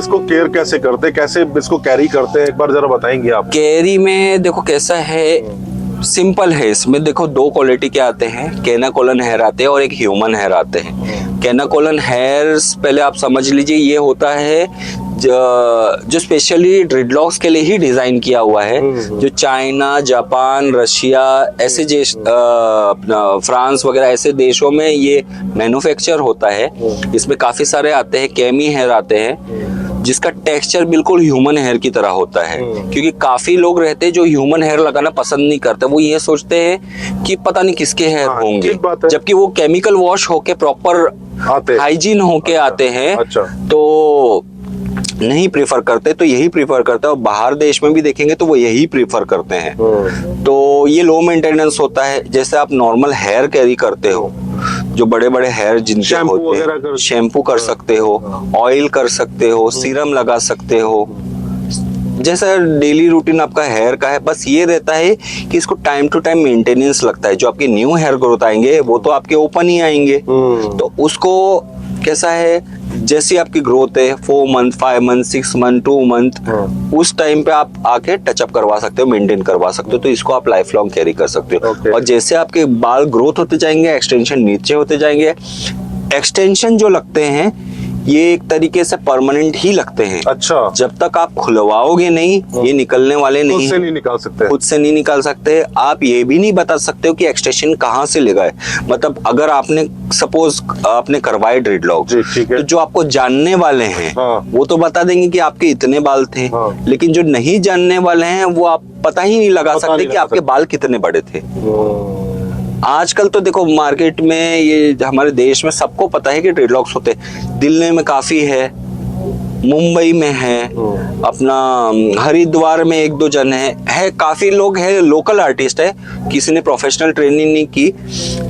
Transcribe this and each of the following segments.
इसको केयर कैसे करते हैं, कैसे इसको कैरी करते हैं, एक बार जरा बताएंगे आप? कैरी में देखो कैसा है, सिंपल है। इसमें देखो दो क्वालिटी के आते हैं, केनाकोलन हेयर आते हैं और एक ह्यूमन हेयर आते हैं। केनाकोलन हेयर्स पहले आप समझ लीजिए, ये होता है जो स्पेशली ड्रेडलॉक्स के लिए ही डिजाइन किया हुआ है। जो चाइना, जापान, रशिया ऐसे देश, अपना फ्रांस वगैरह ऐसे देशों में ये मैन्युफैक्चर होता है। इसमें काफी सारे आते हैं, कैमी हेयर आते हैं जिसका टेक्सचर बिल्कुल ह्यूमन हेयर की तरह होता है। क्योंकि काफी लोग रहते हैं जो ह्यूमन हेयर लगाना पसंद नहीं करते, वो ये सोचते हैं कि पता नहीं किसके हेयर होंगे, जबकि वो केमिकल वॉश होके प्रॉपर हाइजीन होके आते हैं। अच्छा। तो नहीं प्रेफर करते, तो यही प्रेफर करते हैं। और बाहर देश में भी देखेंगे तो वो यही प्रेफर करते हैं। तो ये लो मेंटेनेंस होता है। जैसे आप नॉर्मल हेयर कैरी करते हो, जो बड़े बड़े हेयर जिनके होते हैं, शैम्पू कर सकते हो, ऑयल कर सकते हो, सीरम लगा सकते हो, जैसा डेली रूटीन आपका हेयर का है। बस ये रहता है कि इसको टाइम टू टाइम मेंटेनेंस लगता है। जो आपके न्यू हेयर ग्रोथ आएंगे वो तो आपके ओपन ही आएंगे, तो उसको कैसा है, जैसी आपकी ग्रोथ है 4 मंथ, 5 मंथ, 6 मंथ, 2 मंथ, उस टाइम पे आप आके टचअप करवा सकते हो, मेंटेन करवा सकते हो। तो इसको आप लाइफ लॉन्ग कैरी कर सकते हो। और जैसे आपके बाल ग्रोथ होते जाएंगे, एक्सटेंशन नीचे होते जाएंगे। एक्सटेंशन जो लगते हैं ये एक तरीके से परमानेंट ही लगते हैं। अच्छा। जब तक आप खुलवाओगे नहीं, ये निकलने वाले नहीं। खुद से नहीं निकाल सकते। खुद से नहीं निकाल सकते। आप ये भी नहीं बता सकते हो कि एक्सटेंशन कहाँ से लगा है। मतलब अगर आपने सपोज आपने करवाए ड्रेडलॉक, तो जो आपको जानने वाले हैं वो तो बता देंगे कि आपके इतने बाल थे। लेकिन जो नहीं जानने वाले हैं वो आप पता ही नहीं लगा सकते कि आपके बाल कितने बड़े थे। आजकल तो देखो मार्केट में, ये हमारे देश में सबको पता है कि ड्रेडलॉक्स होते हैं। दिल्ली में काफी है, मुंबई में है, अपना हरिद्वार में 1-2 जन है काफी लोग है, लोकल आर्टिस्ट है, किसी ने प्रोफेशनल ट्रेनिंग नहीं की,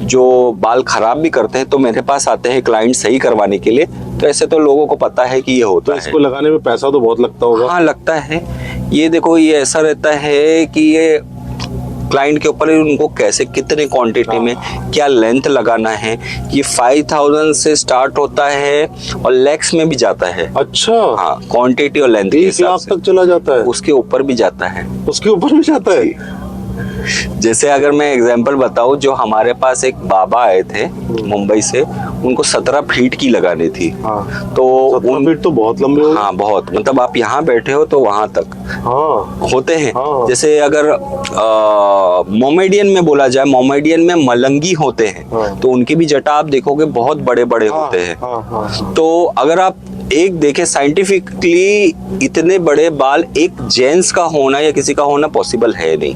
जो बाल खराब भी करते हैं तो मेरे पास आते हैं क्लाइंट सही करवाने के लिए। तो ऐसे तो लोगों को पता है कि ये होता है। इसको लगाने में पैसा तो बहुत लगता होगा। हाँ लगता है। ये देखो ये ऐसा रहता है कि ये क्लाइंट के ऊपर उनको कैसे, कितने क्वांटिटी में, क्या लेंथ लगाना है। ये 5000 से स्टार्ट होता है और लेग्स में भी जाता है। अच्छा। हाँ, क्वांटिटी और लेंथ 1 लाख तक चला जाता है। उसके ऊपर भी जाता है। उसके ऊपर भी जाता है। जैसे अगर मैं एग्जांपल बताऊं, जो हमारे पास एक बाबा आए थे मुंबई से, उनको 17 फीट की लगानी थी। तो 17 फीट तो बहुत लंबे हो। हाँ बहुत, मतलब आप यहाँ बैठे हो तो वहां तक होते हैं। जैसे अगर मोमेडियन में बोला जाए, मोमेडियन में मलंगी होते हैं, तो उनकी भी जटा आप देखोगे बहुत बड़े बड़े होते हैं। तो अगर आप एक देखे साइंटिफिकली, इतने बड़े बाल एक जेंट्स का होना या किसी का होना पॉसिबल है नहीं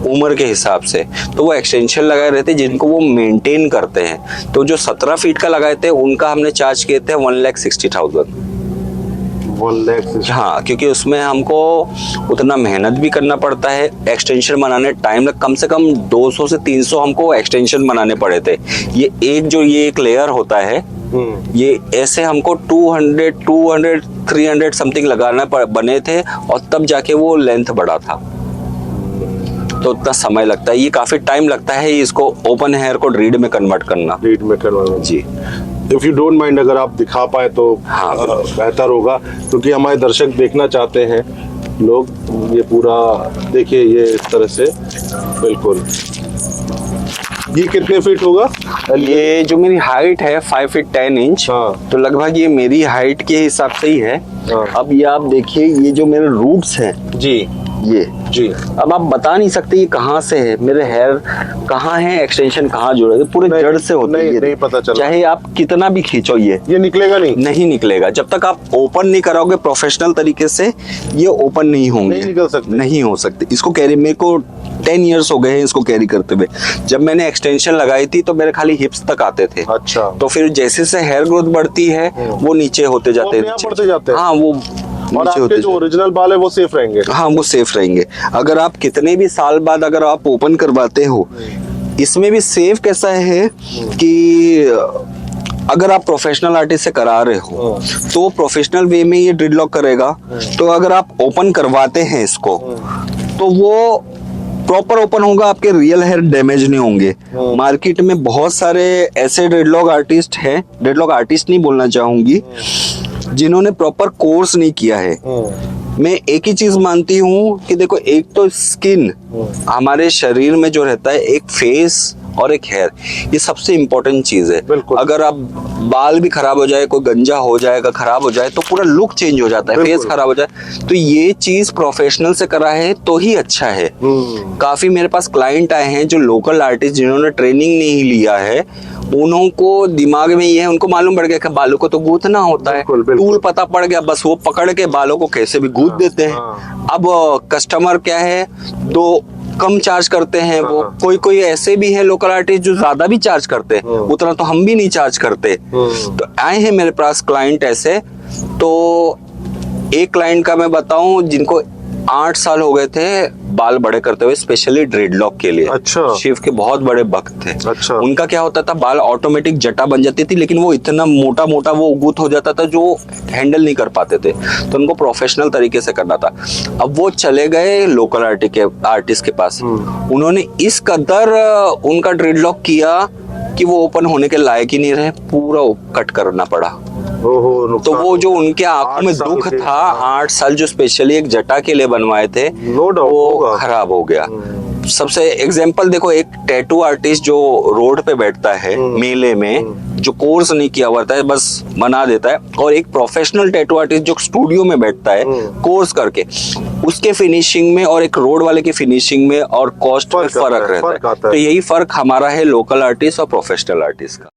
उम्र के हिसाब से। तो वो एक्सटेंशन लगाए रहते हैं जिनको वो मेंटेन करते हैं। तो जो 17 फीट का लगाए थे उनका हमने चार्ज किए थे 1,60,000। 1,60,000। हाँ, क्योंकि उसमें हमको उतना मेहनत भी करना पड़ता है। एक्सटेंशन बनाने टाइम लग, कम से कम 200 से 300 हमको एक्सटेंशन बनाने पड़े थे। ये एक लेयर होता है, ये ऐसे हमको 200, 300 समथिंग लगाना बने थे, और तब जाके वो लेंथ बढ़ा था। तो उतना समय लगता है, ये काफी टाइम लगता है इसको ओपन हेयर को रीड में कन्वर्ट करना। रीड में करवाना जी। इफ यू डोंट माइंड, अगर आप दिखा पाए तो बेहतर होगा, क्योंकि हमारे दर्शक देखना चाहते हैं लोग। ये पूरा देखिए, ये इस तरह से बिल्कुल। ये कितने फीट होगा? ये जो मेरी हाइट है 5 फीट 10 इंच, तो लगभग ये मेरी हाइट के हिसाब से ही है। अब ये आप देखिए, ये जो मेरे रूट्स हैं जी, ये जी, अब आप बता नहीं सकते ये कहाँ से है, मेरे हेयर कहाँ है, एक्सटेंशन कहाँ जुड़े हैं, पूरे जड़ से होते हैं। नहीं पता चला। चाहे आप कितना भी खींचो ये निकलेगा नहीं निकलेगा। जब तक आप ओपन नहीं कराओगे प्रोफेशनल तरीके से, ये ओपन नहीं होंगे, नहीं निकल सकते, नहीं हो सकते। इसको कैरी, मेरे को 10 इयर्स हो गए हैं इसको कैरी करते हुए। जब मैंने एक्सटेंशन लगाई थी तो मेरे खाली हिप्स तक आते थे। अच्छा। तो फिर जैसे से हेयर ग्रोथ बढ़ती है वो नीचे होते जाते हैं। हाँ, वो और आपके जो ओरिजिनल बाल है वो सेफ रहेंगे। हाँ, वो सेफ रहेंगे। अगर आप कितने भी साल बाद अगर आप ओपन करवाते हो, इसमें भी सेफ कैसा है कि अगर आप प्रोफेशनल आर्टिस्ट से करा रहे हो तो प्रोफेशनल वे में ये ड्रेडलॉक करेगा। तो अगर आप ओपन करवाते हैं इसको तो वो प्रॉपर ओपन होगा, आपके रियल हेयर डैमेज नहीं होंगे। मार्केट में बहुत सारे ऐसे ड्रेडलॉक आर्टिस्ट हैं, ड्रेडलॉक आर्टिस्ट नहीं बोलना चाहूंगी, जिन्होंने प्रॉपर कोर्स नहीं किया है। मैं एक ही चीज मानती हूँ कि देखो, एक तो स्किन हमारे शरीर में जो रहता है, एक फेस और एक हेयर, ये सबसे इम्पोर्टेंट चीज है। बिल्कुल। अगर आप बाल भी खराब हो जाए, कोई गंजा हो जाएगा, खराब हो जाए, तो पूरा लुक चेंज हो जाता है, फेस खराब हो जाए। तो ये चीज प्रोफेशनल से करा है तो ही अच्छा है। काफी मेरे पास क्लाइंट आए हैं जो लोकल आर्टिस्ट, जिन्होंने ट्रेनिंग नहीं लिया है, उनको दिमाग में ये है, उनको मालूम पड़ गया कि बालों को तो गूंथना होता है, टूल पता पड़ गया, बस वो पकड़ के बालों को कैसे भी गूंथ देते हैं। अब कस्टमर क्या है, तो कम चार्ज करते हैं वो, कोई ऐसे भी है लोकल आर्टिस्ट जो ज्यादा भी चार्ज करते हैं, उतना तो हम भी नहीं चार्ज करते। तो आए हैं मेरे पास क्लाइंट ऐसे। तो एक क्लाइंट का मैं बताऊं, जिनको 8 साल हो गए थे बाल बड़े करते हुए, स्पेशली ड्रेडलॉक के लिए। अच्छा। शिव के बहुत बड़े भक्त थे। अच्छा। उनका क्या होता था, बाल ऑटोमेटिक जटा बन जाती थी, लेकिन वो इतना मोटा मोटा वो गुथ हो जाता था जो हैंडल नहीं कर पाते थे, तो उनको प्रोफेशनल तरीके से करना था। अब वो चले गए लोकल आर्टिस्ट के पास। उन्होंने इस कदर उनका ड्रेडलॉक किया कि वो ओपन होने के लायक ही नहीं रहे, पूरा कट करना पड़ा। तो वो जो उनके आंखों में दुख था, 8 साल जो स्पेशली एक जटा के लिए बनवाए थे, वो खराब हो गया। सबसे एग्जाम्पल देखो, एक टैटू आर्टिस्ट जो रोड पे बैठता है मेले में, जो कोर्स नहीं किया हुआ है, बस बना देता है, और एक प्रोफेशनल टैटू आर्टिस्ट जो स्टूडियो में बैठता है कोर्स करके, उसके फिनिशिंग में और एक रोड वाले की फिनिशिंग में और कॉस्ट में फर्क रहता है। तो यही फर्क हमारा है लोकल आर्टिस्ट और प्रोफेशनल आर्टिस्ट का।